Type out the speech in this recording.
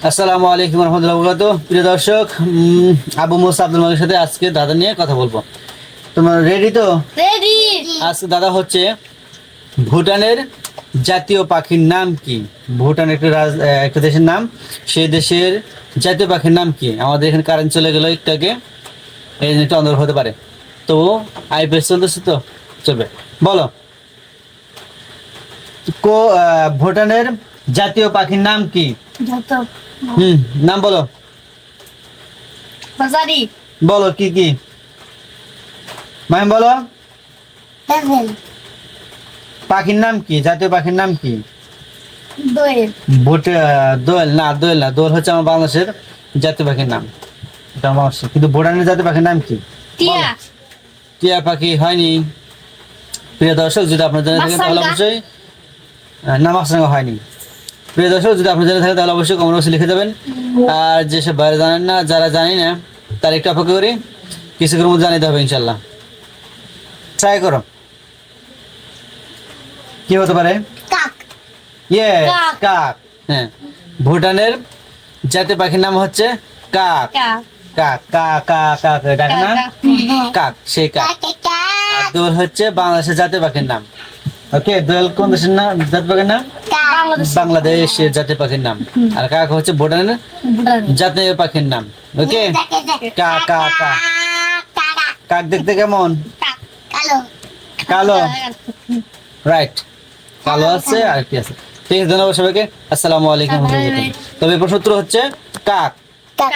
আসসালামু আলাইকুম রহমতুল্লাহ বরকাতুহ। প্রিয় দর্শক, আবু মুসা আব্দুল মালিকের সাথে আজকে দাদা নিয়ে কথা বলবো। তোমার রেডি তো? রেডি। আজকে দাদা হচ্ছে ভুটানের জাতীয় পাখির নাম কি? ভুটান একটা দেশের নাম, সেই দেশের জাতীয় পাখির নাম কি? আমাদের এখানে কারেন্ট চলে গেল একটু আগে, এই জন্য একটু অন্ধকার হতে পারে। তো আইপিএস চলতেছে তো চলবে। বলো ভুটানের জাতীয় পাখির নাম কি? যত নাম বলো। বাজারি বলো কি কি মাইম বলো। হেভেন পাখির নাম কি? জাতীয় পাখির নাম কি? দোয়েল দোয়েল না, দোয়েল না, দোয়েল হচ্ছে আমার বাংলাদেশের জাতীয় পাখির নাম, এটা আমার বাংলাদেশের। কিন্তু ভুটানের জাতীয় পাখির নাম কি? টিয়া টিয়া পাখি হয়নি। প্রিয় দর্শক, যদি আপনার জেনে থাকেন তাহলে মাছরাঙা। অবশ্যই না, মাছরাঙা হয়নি। প্রিয় দর্শক, যদি আপনার জেনে থাকে তাহলে অবশ্যই কমেন্ট বক্সে লিখে দেবেন। আর যেসব বাইরে জানেন না, যারা জানি না, তারা একটু অপেক্ষা করি, কিছুক্ষণের মধ্যে জানিতে হবে ইনশাল্লাহ। ট্রাই করো। কি হতে পারে? কাক ইয়েস, কাক। কাক। হ্যাঁ, ভুটানের জাতীয় পাখির নাম হচ্ছে কাক। কাক কাক কাক কাক কাক, ডাকে না কাক, সেই কাক। আর দোয়েল হচ্ছে বাংলাদেশের জাতীয় পাখির নাম। ওকে, দোয়েল কোন দেশের নাম, জাতীয় পাখির নাম? বাংলাদেশ বাংলাদেশের জাতীয় পাখির নাম। আর কাক হচ্ছে ভুটানের জাতীয় পাখির নাম। ওকে, কাক কাক কাক। কাক দেখতে কেমন? কালো কালো, রাইট, কালো আছে আর কি আছে। ঠিক আছে, ধন্যবাদ সবাইকে। আসসালামু আলাইকুম। তবে প্রশ্ন উত্তর হচ্ছে কাক। কাক